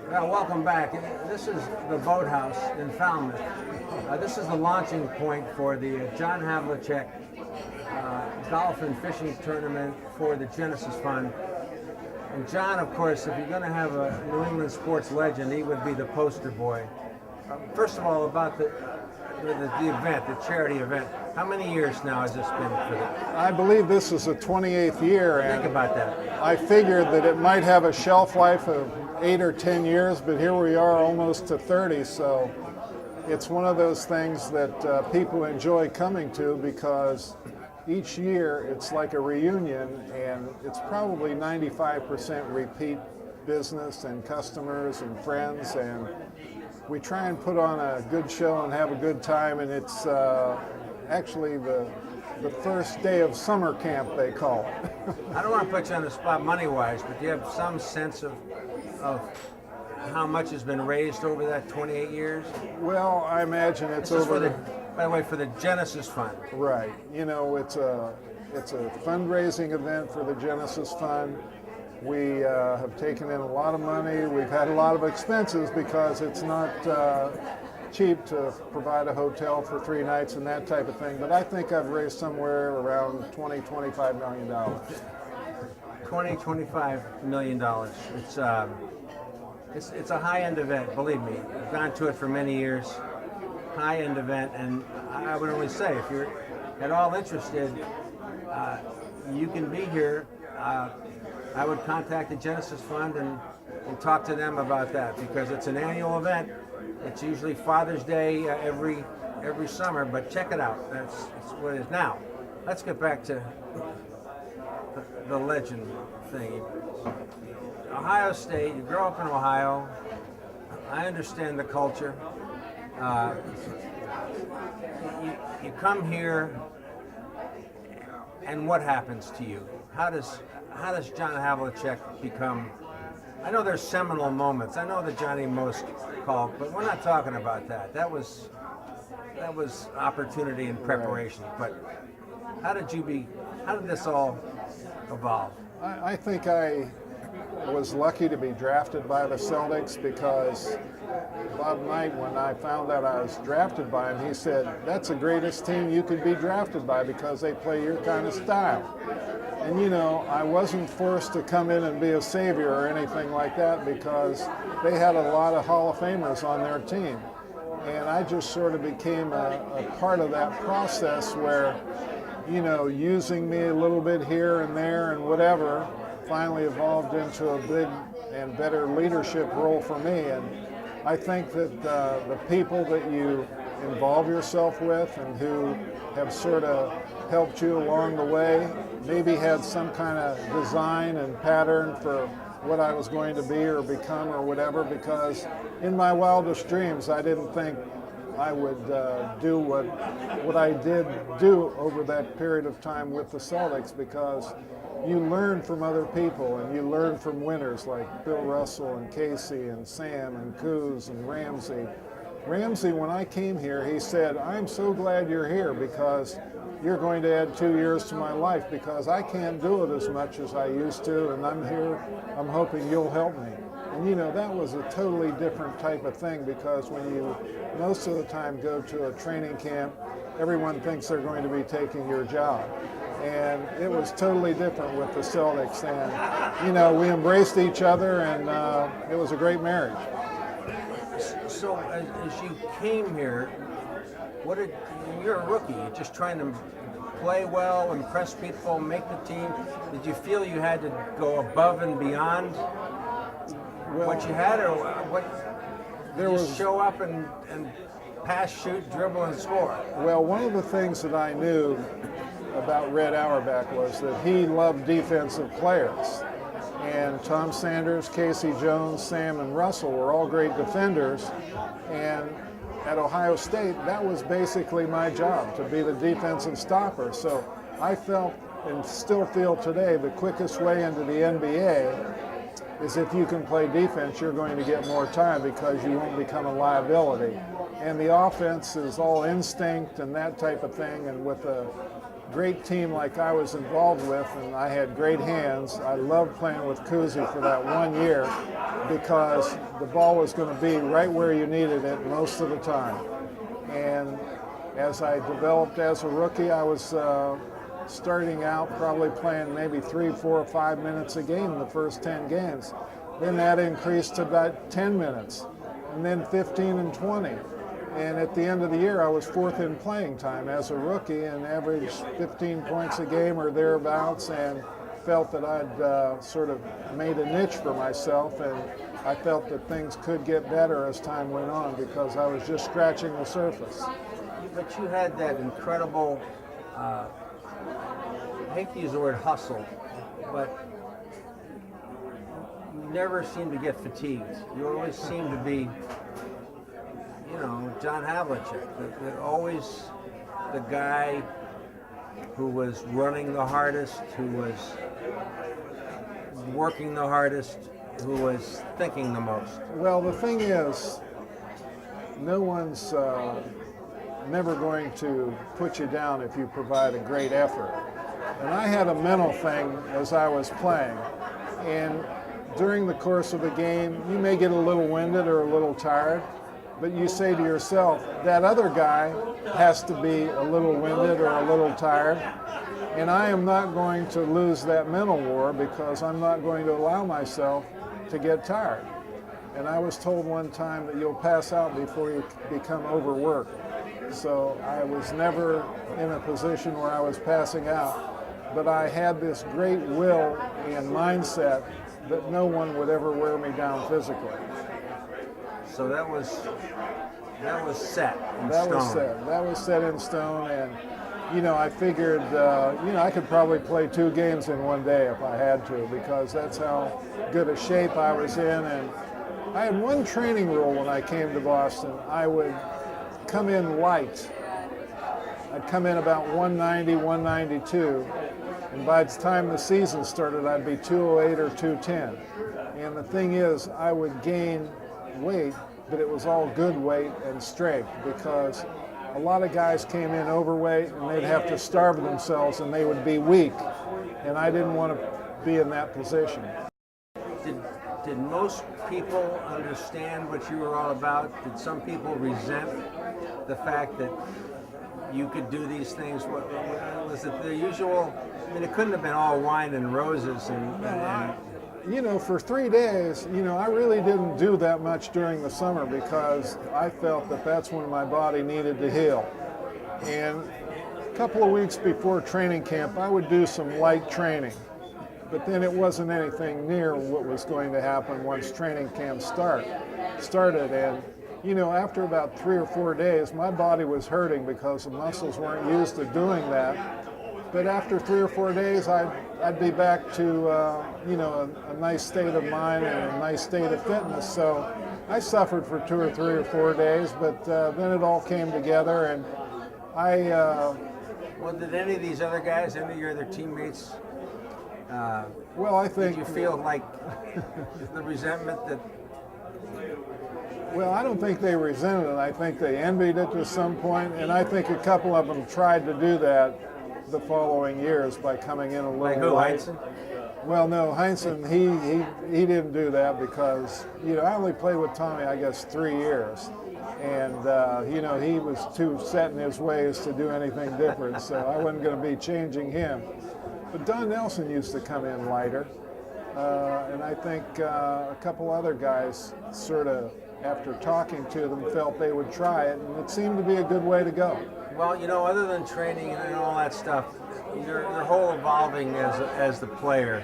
Well, welcome back. This is the boathouse in Falmouth. This is the launching point for the John Havlicek golf and fishing tournament for the Genesis Fund. And John, of course, if you're going to have a New England sports legend, he would be the poster boy. First of all, about the event, the charity event. How many years now has this been for the... I believe this is the 28th year. Think about that. I figured that it might have a shelf life of 8 or 10 years, but here we are almost to 30, so it's one of those things that people enjoy coming to because each year it's like a reunion, and it's probably 95% repeat business and customers and friends, and we try and put on a good show and have a good time, and it's actually the first day of summer camp, they call it. I don't want to put you on the spot money-wise, but do you have some sense of how much has been raised over that 28 years? Well, I imagine it's this over. By the way, for the Genesis Fund. Right. You know, it's a fundraising event for the Genesis Fund. We have taken in a lot of money. We've had a lot of expenses because it's not cheap to provide a hotel for 3 nights and that type of thing. But I think I've raised somewhere around $20–25 million. $20–25 million. It's a high-end event, believe me. I've gone to it for many years. High-end event, and I would only say, if you're at all interested, you can be here. I would contact the Genesis Fund and talk to them about that, because it's an annual event. It's usually Father's Day every summer, but check it out. That's what it is. Now, let's get back to the legend thing. Ohio State, you grow up in Ohio. I understand the culture. You come here, and what happens to you? How does John Havlicek become? I know there's seminal moments. I know the Johnny Most call, but we're not talking about that. That was opportunity and preparation. But how did this all evolve? I think I was lucky to be drafted by the Celtics because Bob Knight, when I found out I was drafted by him, he said, "That's the greatest team you could be drafted by because they play your kind of style." And you know, I wasn't forced to come in and be a savior or anything like that because they had a lot of Hall of Famers on their team. And I just sort of became a part of that process where, you know, using me a little bit here and there and whatever, finally evolved into a big and better leadership role for me. And I think that the people that you involve yourself with and who have sort of helped you along the way, maybe had some kind of design and pattern for what I was going to be or become or whatever, because in my wildest dreams I didn't think I would do what I did do over that period of time with the Celtics, because you learn from other people and you learn from winners like Bill Russell and Casey and Sam and Coos and Ramsey. Ramsey, when I came here, he said, "I'm so glad you're here because you're going to add 2 years to my life because I can't do it as much as I used to, and I'm here, I'm hoping you'll help me." And you know, that was a totally different type of thing, because when you most of the time go to a training camp, everyone thinks they're going to be taking your job. And it was totally different with the Celtics, and you know, we embraced each other, and it was a great marriage. So as you came here, you're a rookie, you're just trying to play well, impress people, make the team. Did you feel you had to go above and beyond what you had, or what? There was show up and pass, shoot, dribble, and score? Well, one of the things that I knew about Red Auerbach was that he loved defensive players. And Tom Sanders, Casey Jones, Sam, and Russell were all great defenders. And at Ohio State, that was basically my job, to be the defensive stopper. So I felt and still feel today the quickest way into the NBA is if you can play defense, you're going to get more time because you won't become a liability. And the offense is all instinct and that type of thing. And with a great team like I was involved with, and I had great hands, I loved playing with Kuzi for that 1 year because the ball was going to be right where you needed it most of the time. And as I developed as a rookie, I was starting out probably playing maybe 3, 4, 5 minutes a game in the first 10 games. Then that increased to about 10 minutes, and then 15 and 20. And at the end of the year, I was fourth in playing time as a rookie and averaged 15 points a game or thereabouts, and felt that I'd sort of made a niche for myself, and I felt that things could get better as time went on because I was just scratching the surface. But you had that incredible, I hate to use the word hustle, but you never seemed to get fatigued. You always seemed to be, you know, John Havlicek, always the guy who was running the hardest, who was working the hardest, who was thinking the most. Well, the thing is, no one's never going to put you down if you provide a great effort. And I had a mental thing as I was playing. And during the course of the game, you may get a little winded or a little tired, but you say to yourself, that other guy has to be a little winded or a little tired, and I am not going to lose that mental war because I'm not going to allow myself to get tired. And I was told one time that you'll pass out before you become overworked. So I was never in a position where I was passing out, but I had this great will and mindset that no one would ever wear me down physically. So that was set in That stone. was set. That was set in stone, and you know, I figured, I could probably play 2 games in one day if I had to, because that's how good a shape I was in. And I had one training rule when I came to Boston. I would come in light. I'd come in about 190, 192, and by the time the season started, I'd be 208 or 210. And the thing is, I would gain weight, but it was all good weight and strength, because a lot of guys came in overweight and they'd have to starve themselves and they would be weak, and I didn't want to be in that position. Did most people understand what you were all about? Did some people resent the fact that you could do these things? Was it the usual? I mean, it couldn't have been all wine and roses and You know, for 3 days, I really didn't do that much during the summer because I felt that that's when my body needed to heal. And a couple of weeks before training camp, I would do some light training, but then it wasn't anything near what was going to happen once training camp started. And after about 3 or 4 days, my body was hurting because the muscles weren't used to doing that. But after 3 or 4 days, I'd be back to a nice state of mind and a nice state of fitness. So I suffered for 2 or 3 or 4 days, but then it all came together, and Well, did any of these other guys, any of your other teammates, I think, did you feel like the resentment that? Well, I don't think they resented it. I think they envied it to some point, and I think a couple of them tried to do that the following years by coming in a little Like who, light. Heinsohn? Well, no, Heinsohn, he didn't do that because, I only played with Tommy, I guess, 3 years. And, he was too set in his ways to do anything different, so I wasn't going to be changing him. But Don Nelson used to come in lighter, and I think a couple other guys sort of, after talking to them, felt they would try it, and it seemed to be a good way to go. Well, other than training and all that stuff, your whole evolving as the player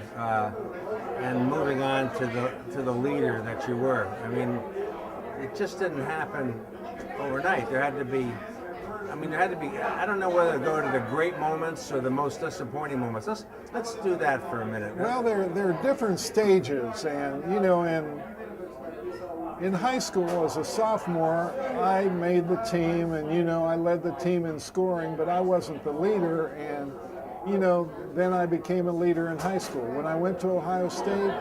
and moving on to the leader that you were. I mean, it just didn't happen overnight. There had to be. I don't know whether to go to the great moments or the most disappointing moments. Let's do that for a minute. Well, there are different stages, and in high school as a sophomore, I made the team, and I led the team in scoring, but I wasn't the leader, and then I became a leader in high school. When I went to Ohio State,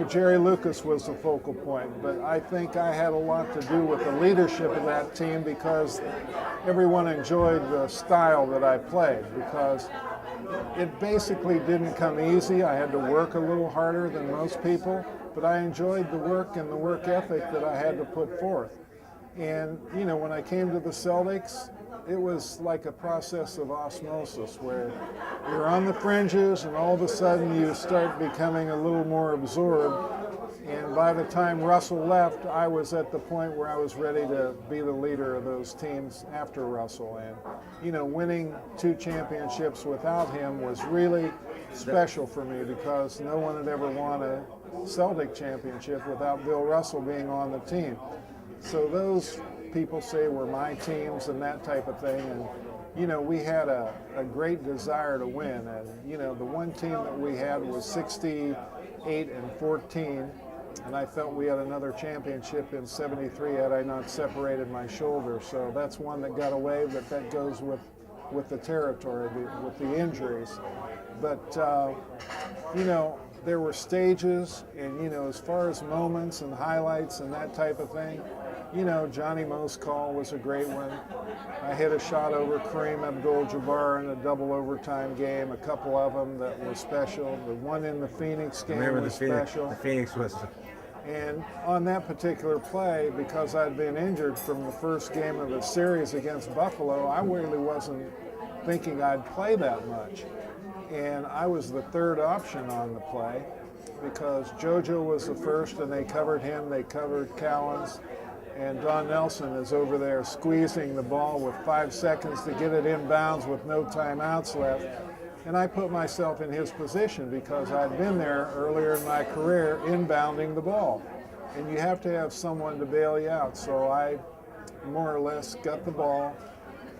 Jerry Lucas was the focal point, but I think I had a lot to do with the leadership of that team because everyone enjoyed the style that I played, because it basically didn't come easy. I had to work a little harder than most people, but I enjoyed the work and the work ethic that I had to put forth. And, when I came to the Celtics, it was like a process of osmosis where you're on the fringes and all of a sudden you start becoming a little more absorbed. And by the time Russell left, I was at the point where I was ready to be the leader of those teams after Russell. And, winning 2 championships without him was really special for me because no one had ever won a Celtic championship without Bill Russell being on the team. So those people say were my teams and that type of thing. And, we had a great desire to win. And, the one team that we had was 68-14. And I felt we had another championship in 73 had I not separated my shoulder. So that's one that got away, but that goes with the territory, with the injuries. But, there were stages and, as far as moments and highlights and that type of thing, Johnny Moe's call was a great one. I hit a shot over Kareem Abdul-Jabbar in a double overtime game, a couple of them that were special. The one in the Phoenix game was special. The Phoenix was. And on that particular play, because I'd been injured from the first game of the series against Buffalo, I really wasn't thinking I'd play that much. And I was the third option on the play because JoJo was the first and they covered him, they covered Cowens. And Don Nelson is over there squeezing the ball with 5 seconds to get it inbounds with no timeouts left. And I put myself in his position because I'd been there earlier in my career inbounding the ball. And you have to have someone to bail you out. So I more or less got the ball,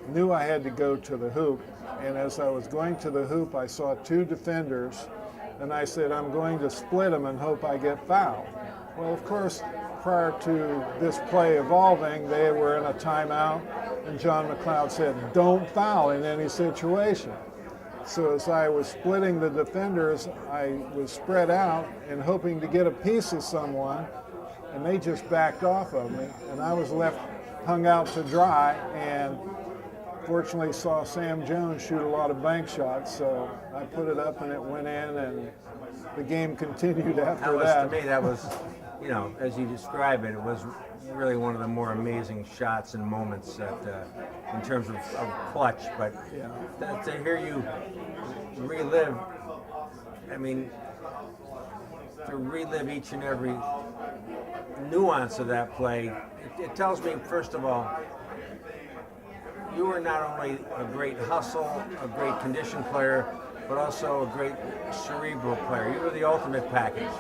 knew I had to go to the hoop. And as I was going to the hoop, I saw 2 defenders. And I said, I'm going to split them and hope I get fouled. Well, of course, prior to this play evolving, they were in a timeout, and John McLeod said, don't foul in any situation. So as I was splitting the defenders, I was spread out and hoping to get a piece of someone, and they just backed off of me, and I was left hung out to dry, and fortunately saw Sam Jones shoot a lot of bank shots, so I put it up and it went in, and the game continued after that. To me, that was, as you describe it, it was really one of the more amazing shots and moments that, in terms of clutch. But to hear you relive, to relive each and every nuance of that play, it tells me, first of all, you were not only a great hustle, a great condition player, but also a great cerebral player. You were the ultimate package.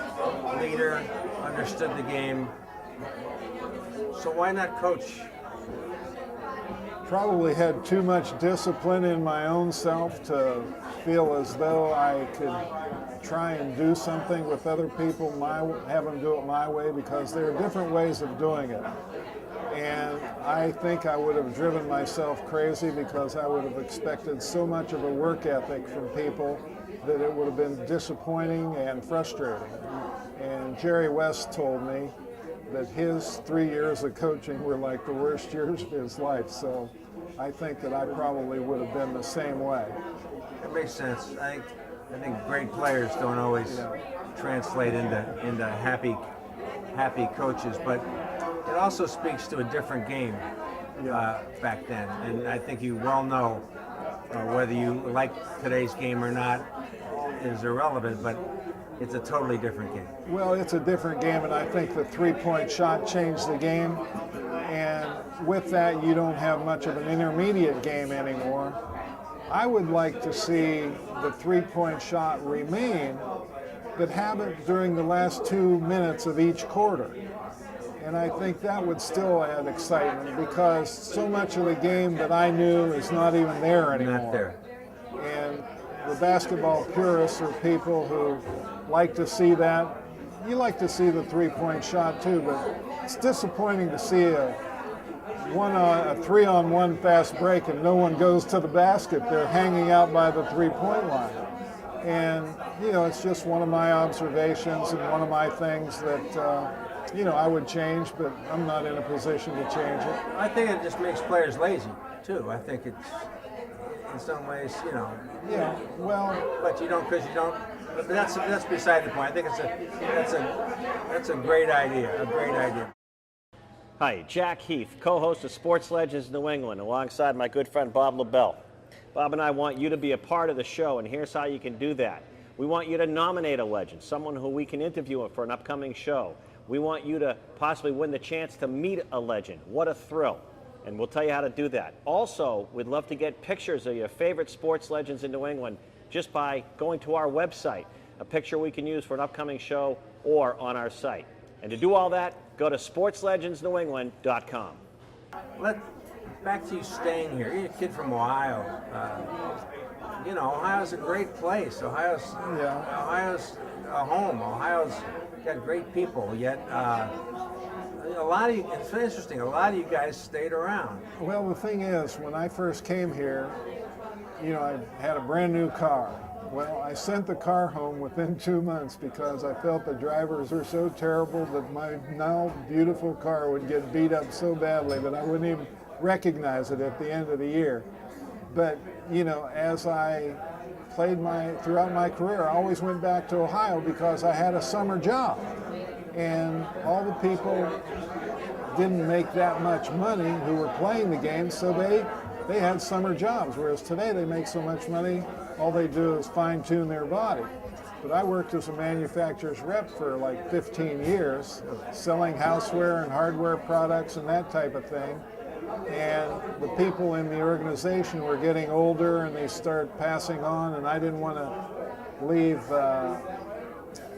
Leader, understood the game. So why not coach? Probably had too much discipline in my own self to feel as though I could try and do something with other people, have them do it my way, because there are different ways of doing it. And I think I would have driven myself crazy because I would have expected so much of a work ethic from people that it would have been disappointing and frustrating. And Jerry West told me that his 3 years of coaching were like the worst years of his life. So I think that I probably would have been the same way. It makes sense. I think great players don't always translate into happy coaches, but it also speaks to a different game back then. And I think you well know whether you like today's game or not is irrelevant, but it's a totally different game. Well, it's a different game, and I think the three-point shot changed the game. And with that, you don't have much of an intermediate game anymore. I would like to see the three-point shot remain, but have it during the last 2 minutes of each quarter. And I think that would still add excitement because so much of the game that I knew is not even there anymore. Not there. And the basketball purists are people who like to see that. You like to see the three-point shot too, but it's disappointing to see a 3-on-1 fast break and no one goes to the basket. They're hanging out by the three-point line. And, it's just one of my observations and one of my things that, I would change, but I'm not in a position to change it. I think it just makes players lazy, too. I think it's, in some ways, Yeah, well, but you don't, but that's beside the point. I think that's a great idea, Hi, Jack Heath, co-host of Sports Legends New England, alongside my good friend Bob Lobel. Bob and I want you to be a part of the show, and here's how you can do that. We want you to nominate a legend, someone who we can interview for an upcoming show. We want you to possibly win the chance to meet a legend. What a thrill. And we'll tell you how to do that. Also, we'd love to get pictures of your favorite sports legends in New England just by going to our website, a picture we can use for an upcoming show or on our site. And to do all that, go to sportslegendsnewengland.com. Back to you staying here. You're a kid from Ohio. Ohio's a great place. Ohio's a home. Ohio's got great people. Yet, a lot of you, it's interesting, a lot of you guys stayed around. Well, the thing is, when I first came here, I had a brand new car. Well, I sent the car home within 2 months because I felt the drivers were so terrible that my now beautiful car would get beat up so badly that I wouldn't even recognize it at the end of the year. But, as I played throughout my career, I always went back to Ohio because I had a summer job. And all the people didn't make that much money who were playing the game, so they had summer jobs, whereas today they make so much money, all they do is fine-tune their body. But I worked as a manufacturer's rep for like 15 years, selling houseware and hardware products and that type of thing. And the people in the organization were getting older and they started passing on, and I didn't want to leave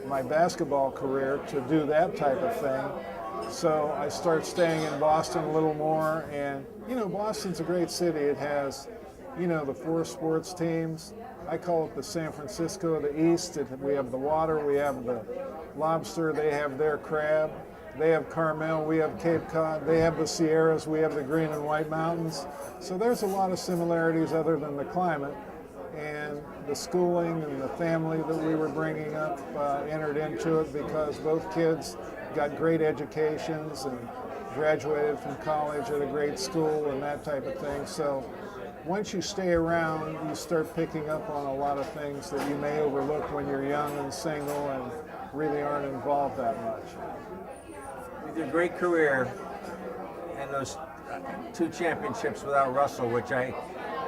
my basketball career to do that type of thing. So I started staying in Boston a little more, and Boston's a great city. It has, the 4 sports teams. I call it the San Francisco of the East. We have the water, we have the lobster, they have their crab. They have Carmel, we have Cape Cod, they have the Sierras, we have the Green and White Mountains. So there's a lot of similarities other than the climate. And the schooling and the family that we were bringing up entered into it because both kids got great educations and graduated from college at a great school and that type of thing. So once you stay around, you start picking up on a lot of things that you may overlook when you're young and single and really aren't involved that much. You did a great career, and those 2 championships without Russell, which I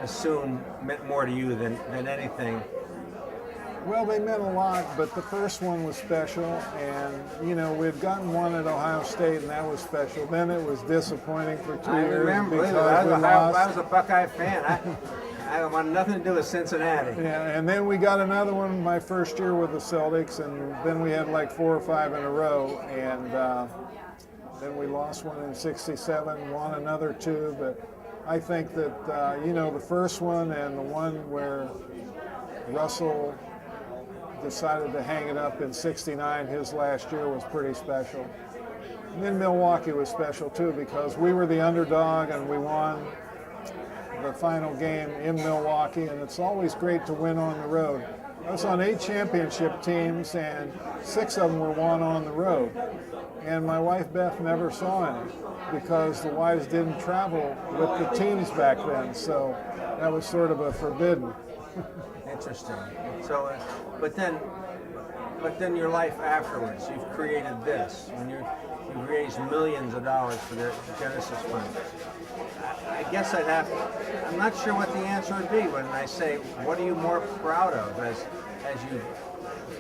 assume meant more to you than anything. Well, they meant a lot, but the first one was special, and we'd gotten one at Ohio State, and that was special. Then it was disappointing for 2 years. I remember. I was a Buckeye fan. I wanted nothing to do with Cincinnati. Yeah, and then we got another one my first year with the Celtics, and then we had like 4 or 5 in a row, and then we lost one in '67, won another 2, but I think that, the first one and the one where Russell decided to hang it up in '69, his last year, was pretty special. And then Milwaukee was special too because we were the underdog and we won the final game in Milwaukee, and it's always great to win on the road. I was on 8 championship teams and 6 of them were won on the road. And my wife Beth never saw any because the wives didn't travel with the teams back then, so that was sort of a forbidden. Interesting. So, but then your life afterwards, you've created this. When you've raised millions of dollars for the Genesis Fund. I guess I'm not sure what the answer would be when I say, what are you more proud of as you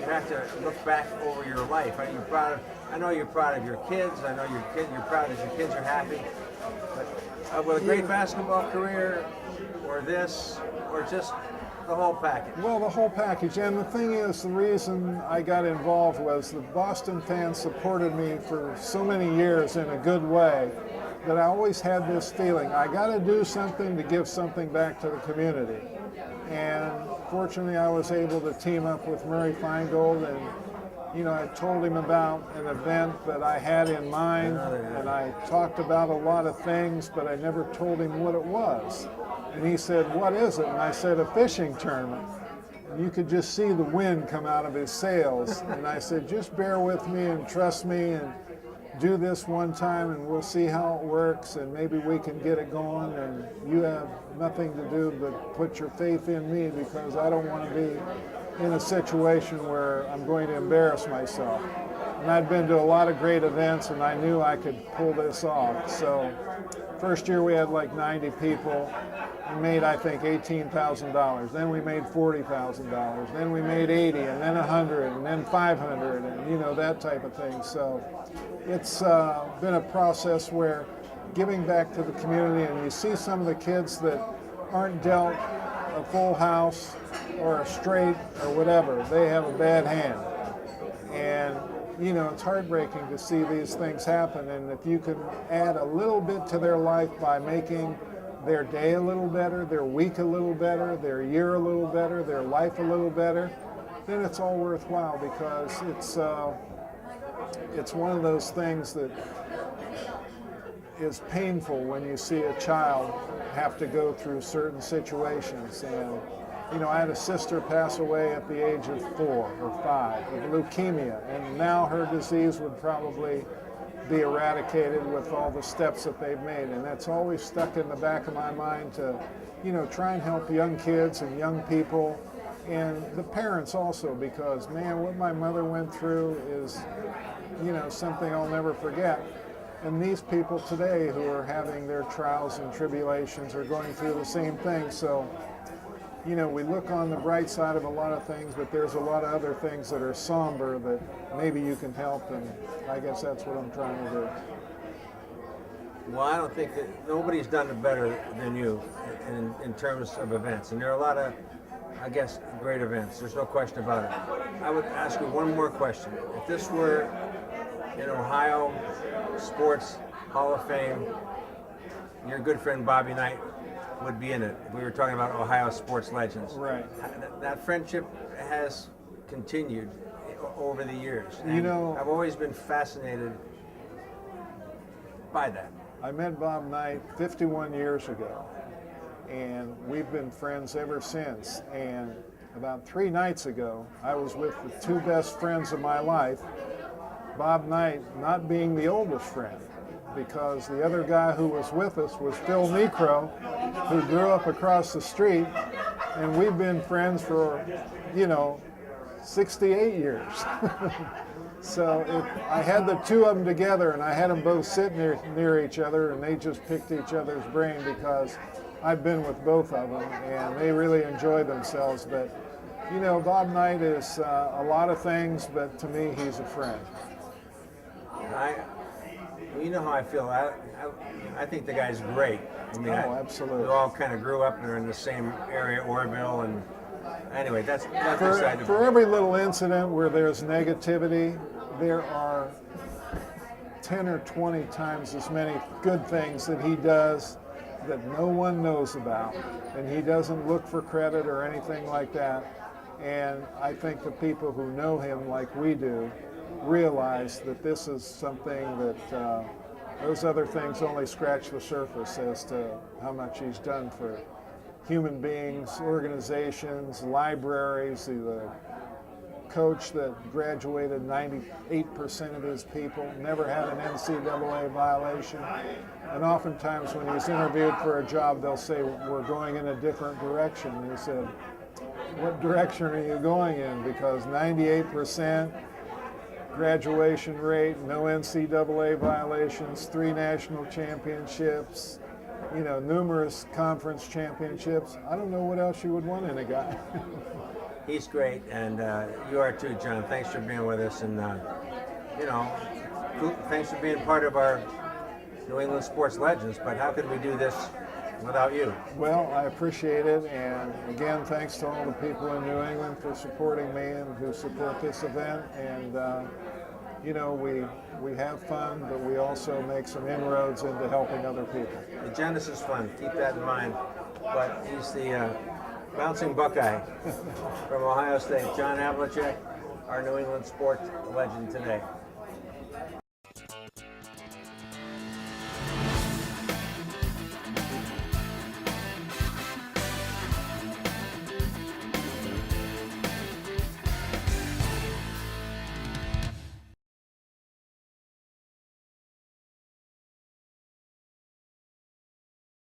have to look back over your life? Are you proud of? I know you're proud of your kids. I know you're proud that your kids are happy. But with a great basketball career, or this, or just the whole package? Well, the whole package. And the thing is, the reason I got involved was the Boston fans supported me for so many years in a good way that I always had this feeling, I got to do something to give something back to the community. And fortunately, I was able to team up with Murray Feingold and you know, I told him about an event that I had in mind, and I talked about a lot of things, but I never told him what it was. And he said, "What is it?" And I said, "A fishing tournament." And you could just see the wind come out of his sails. And I said, "Just bear with me and trust me and do this one time, and we'll see how it works, and maybe we can get it going. And you have nothing to do but put your faith in me, because I don't want to be in a situation where I'm going to embarrass myself." And I'd been to a lot of great events, and I knew I could pull this off. So first year we had like 90 people. We made, I think, $18,000. Then we made $40,000. Then we made 80, and then 100, and then 500, and you know, that type of thing. So it's been a process where giving back to the community, and you see some of the kids that aren't dealt a full house or a straight or whatever, they have a bad hand. And you know, it's heartbreaking to see these things happen, and if you can add a little bit to their life by making their day a little better, their week a little better, their year a little better, their life a little better, then it's all worthwhile, because it's one of those things that is painful when you see a child have to go through certain situations. And you know, I had a sister pass away at the age of 4 or 5 with leukemia, and now her disease would probably be eradicated with all the steps that they've made. And that's always stuck in the back of my mind to, you know, try and help young kids and young people, and the parents also, because man, what my mother went through is, you know, something I'll never forget. And these people today who are having their trials and tribulations are going through the same thing. So, you know, we look on the bright side of a lot of things, but there's a lot of other things that are somber that maybe you can help, and I guess that's what I'm trying to do. Well, I don't think that nobody's done it better than you in terms of events. And there are a lot of, I guess, great events. There's no question about it. I would ask you one more question. If this were an Ohio Sports Hall of Fame, your good friend Bobby Knight would be in it. We were talking about Ohio sports legends. Right. That friendship has continued over the years. You know, I've always been fascinated by that. I met Bob Knight 51 years ago, and we've been friends ever since. And about 3 nights ago, I was with the 2 best friends of my life, Bob Knight not being the oldest friend, because the other guy who was with us was Phil Necro, who grew up across the street, and we've been friends for, you know, 68 years. So I had the 2 of them together, and I had them both sitting near each other, and they just picked each other's brain, because I've been with both of them, and they really enjoyed themselves. But, you know, Bob Knight is a lot of things, but to me, he's a friend. You know how I feel. I think the guy's great. I mean, absolutely. We all kind of grew up and are in the same area, Orville, and anyway, that's beside the For every little incident where there's negativity, there are 10 or 20 times as many good things that he does that no one knows about, and he doesn't look for credit or anything like that. And I think the people who know him like we do realize that this is something that those other things only scratch the surface as to how much he's done for human beings, organizations, libraries. He's a coach that graduated 98% of his people, never had an NCAA violation. And oftentimes when he's interviewed for a job, they'll say, "We're going in a different direction." And he said, "What direction are you going in?" Because 98% graduation rate, no NCAA violations, 3 national championships, you know, numerous conference championships. I don't know what else you would want in a guy. He's great, and you are too, John. Thanks for being with us, and you know, thanks for being part of our New England Sports Legends. But how could we do this without you? Well, I appreciate it, and again, thanks to all the people in New England for supporting me and who support this event. And you know, we have fun, but we also make some inroads into helping other people. The Genesis Fund, keep that in mind. But he's the bouncing Buckeye from Ohio State, John Havlicek, our New England sports legend today.